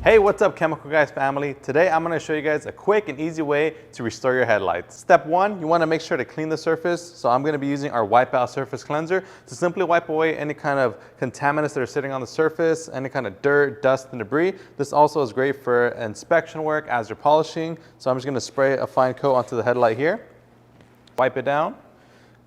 Hey, what's up, Chemical Guys family? Today I'm going to show you guys a quick and easy way to restore your headlights. Step one, you want to make sure to clean the surface. So I'm going to be using our Wipeout Surface Cleanser to simply wipe away any kind of contaminants that are sitting on the surface, any kind of dirt, dust, and debris. This also is great for inspection work as you're polishing. So I'm just going to spray a fine coat onto the headlight here, wipe it down.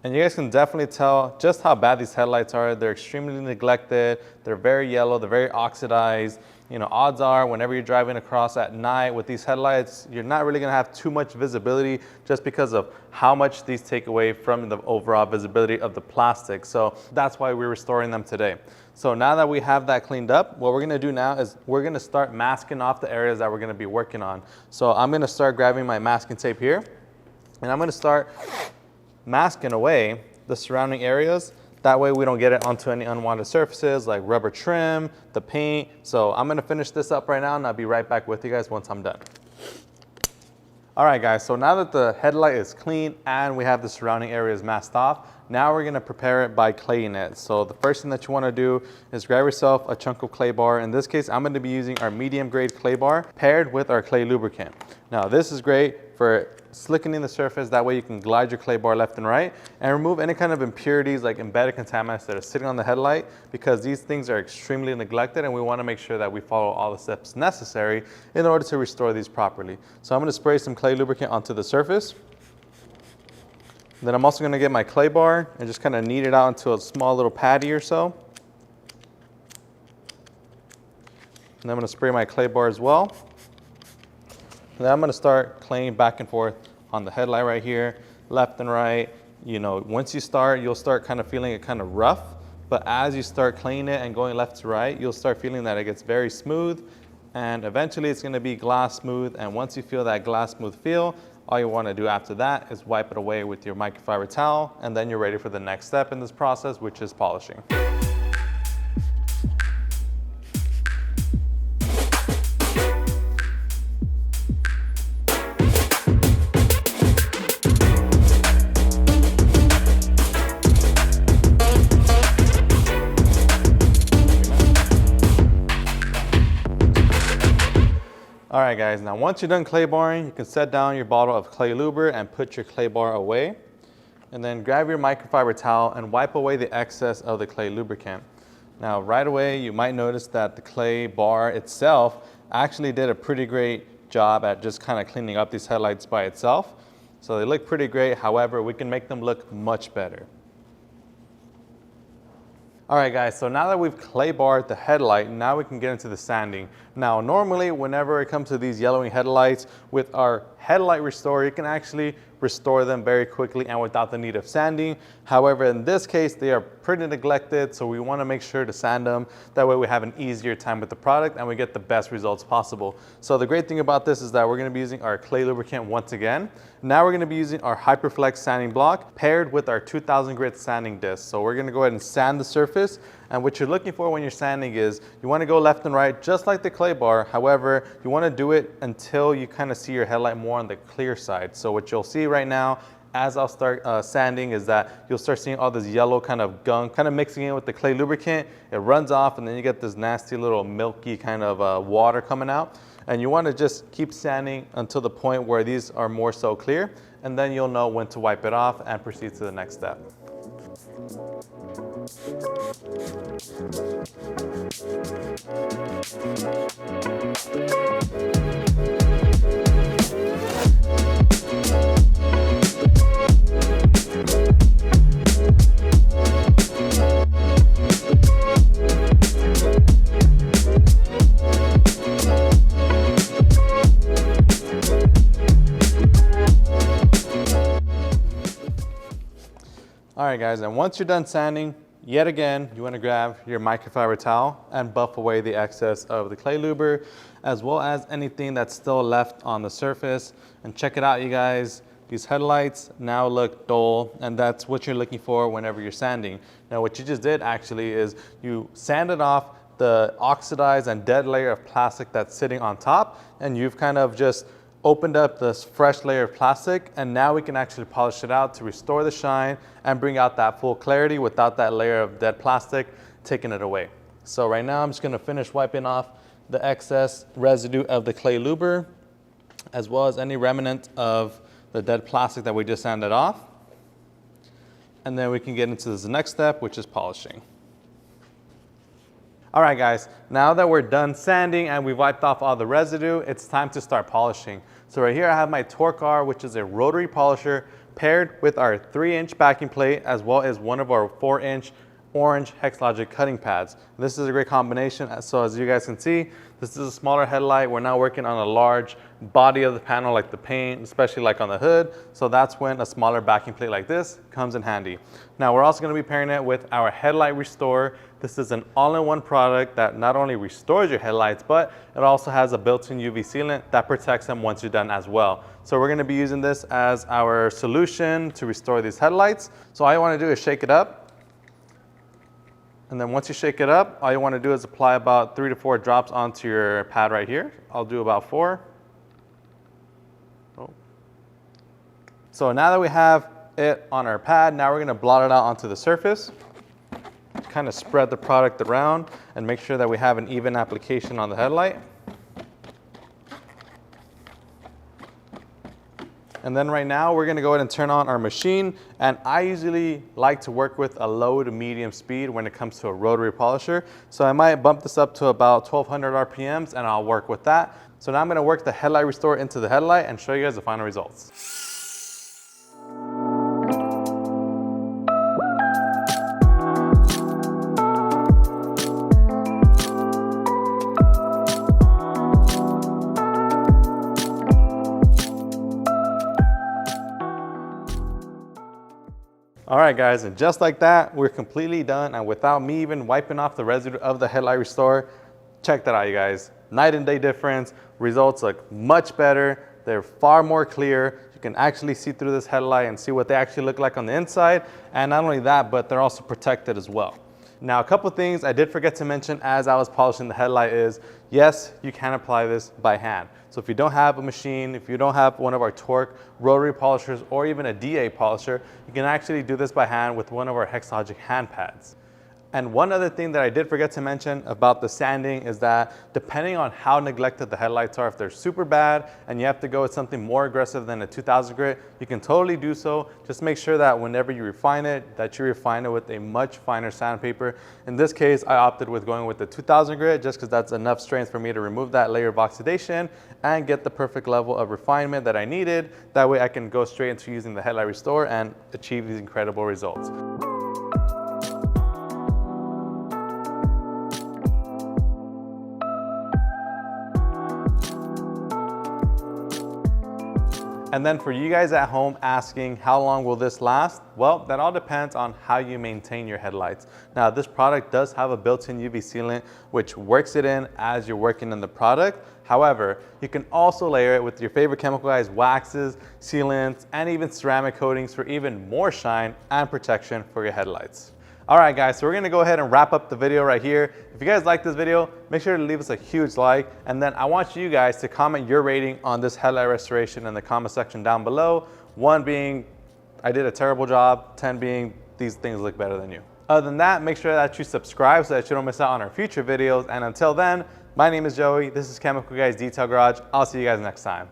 And you guys can definitely tell just how bad these headlights are. They're extremely neglected. They're very yellow. They're very oxidized. You know, odds are whenever you're driving across at night with these headlights, you're not really going to have too much visibility just because of how much these take away from the overall visibility of the plastic. So that's why we're restoring them today. So now that we have that cleaned up, what we're going to do now is we're going to start masking off the areas that we're going to be working on. So I'm going to start grabbing my masking tape here, and I'm going to start masking away the surrounding areas. That way we don't get it onto any unwanted surfaces like rubber trim, the paint. So I'm gonna finish this up right now and I'll be right back with you guys once I'm done. All right guys, so now that the headlight is clean and we have the surrounding areas masked off, now we're gonna prepare it by claying it. So the first thing that you wanna do is grab yourself a chunk of clay bar. In this case, I'm gonna be using our medium grade clay bar paired with our clay lubricant. Now this is great for slickening the surface. That way you can glide your clay bar left and right and remove any kind of impurities like embedded contaminants that are sitting on the headlight, because these things are extremely neglected and we want to make sure that we follow all the steps necessary in order to restore these properly. So I'm going to spray some clay lubricant onto the surface. Then I'm also going to get my clay bar and just kind of knead it out into a small little patty or so. And I'm going to spray my clay bar as well. And then I'm going to start claying back and forth on the headlight right here, left and right. You know, once you start, you'll start kind of feeling it kind of rough. But as you start cleaning it and going left to right, you'll start feeling that it gets very smooth. And eventually it's going to be glass smooth. And once you feel that glass smooth feel, all you want to do after that is wipe it away with your microfiber towel. And then you're ready for the next step in this process, which is polishing. All right guys, now once you're done clay barring, you can set down your bottle of clay luber and put your clay bar away. And then grab your microfiber towel and wipe away the excess of the clay lubricant. Now right away, you might notice that the clay bar itself actually did a pretty great job at just kind of cleaning up these headlights by itself. So they look pretty great. However, we can make them look much better. All right guys, so now that we've clay barred the headlight, now we can get into the sanding. Now normally whenever it comes to these yellowing headlights, with our Headlight Restorer, you can actually restore them very quickly and without the need of sanding. However, in this case, they are pretty neglected, so we want to make sure to sand them. That way we have an easier time with the product and we get the best results possible. So the great thing about this is that we're going to be using our clay lubricant once again. Now we're going to be using our Hyperflex sanding block paired with our 2000 grit sanding disc. So we're going to go ahead and sand the surface. And what you're looking for when you're sanding is you want to go left and right just like the clay bar. However, you want to do it until you kind of see your headlight more on the clear side. So what you'll see right now as I'll start sanding is that you'll start seeing all this yellow kind of gunk kind of mixing in with the clay lubricant. It runs off and then you get this nasty little milky kind of water coming out. And you want to just keep sanding until the point where these are more so clear, and then you'll know when to wipe it off and proceed to the next step. All right guys, and once you're done sanding, yet again, you want to grab your microfiber towel and buff away the excess of the clay luber, as well as anything that's still left on the surface. And check it out, you guys. These headlights now look dull, and that's what you're looking for whenever you're sanding. Now, what you just did actually is you sanded off the oxidized and dead layer of plastic that's sitting on top, and you've kind of just opened up this fresh layer of plastic, and now we can actually polish it out to restore the shine and bring out that full clarity without that layer of dead plastic taking it away. So right now I'm just gonna finish wiping off the excess residue of the clay luber, as well as any remnant of the dead plastic that we just sanded off. And then we can get into the next step, which is polishing. All right, guys, now that we're done sanding and we've wiped off all the residue, it's time to start polishing. So right here I have my Torque R, which is a rotary polisher paired with our 3-inch backing plate, as well as one of our 4-inch orange Hexlogic cutting pads. This is a great combination. So as you guys can see, this is a smaller headlight. We're now working on a large body of the panel, like the paint, especially like on the hood. So that's when a smaller backing plate like this comes in handy. Now we're also going to be pairing it with our Headlight Restorer. This is an all-in-one product that not only restores your headlights, but it also has a built-in UV sealant that protects them once you're done as well. So we're going to be using this as our solution to restore these headlights. So all you want to do is shake it up. And then once you shake it up, all you want to do is apply about 3 to 4 drops onto your pad right here. I'll do about 4. Oh. So now that we have it on our pad, now we're going to blot it out onto the surface. Kind of spread the product around and make sure that we have an even application on the headlight. And then right now we're going to go ahead and turn on our machine, and I usually like to work with a low to medium speed when it comes to a rotary polisher. So I might bump this up to about 1200 RPMs and I'll work with that. So now I'm going to work the Headlight Restorer into the headlight and show you guys the final results. All right, guys, and just like that, we're completely done, and without me even wiping off the residue of the Headlight Restorer. Check that out, you guys. Night and day difference. Results look much better. They're far more clear. You can actually see through this headlight and see what they actually look like on the inside. And not only that, but they're also protected as well. Now, a couple things I did forget to mention as I was polishing the headlight is, yes, you can apply this by hand. So if you don't have a machine, if you don't have one of our Torque rotary polishers or even a DA polisher, you can actually do this by hand with one of our Hexlogic hand pads. And one other thing that I did forget to mention about the sanding is that depending on how neglected the headlights are, if they're super bad and you have to go with something more aggressive than a 2000 grit, you can totally do so. Just make sure that whenever you refine it, that you refine it with a much finer sandpaper. In this case, I opted with going with the 2000 grit just because that's enough strength for me to remove that layer of oxidation and get the perfect level of refinement that I needed. That way I can go straight into using the Headlight Restorer and achieve these incredible results. And then for you guys at home asking, how long will this last? Well, that all depends on how you maintain your headlights. Now, this product does have a built-in UV sealant, which works it in as you're working on the product. However, you can also layer it with your favorite chemical guys, waxes, sealants, and even ceramic coatings for even more shine and protection for your headlights. All right, guys, so we're gonna go ahead and wrap up the video right here. If you guys like this video, make sure to leave us a huge like, and then I want you guys to comment your rating on this headlight restoration in the comment section down below. 1 being, I did a terrible job, 10 being, these things look better than you. Other than that, make sure that you subscribe so that you don't miss out on our future videos, and until then, my name is Joey, this is Chemical Guys Detail Garage. I'll see you guys next time.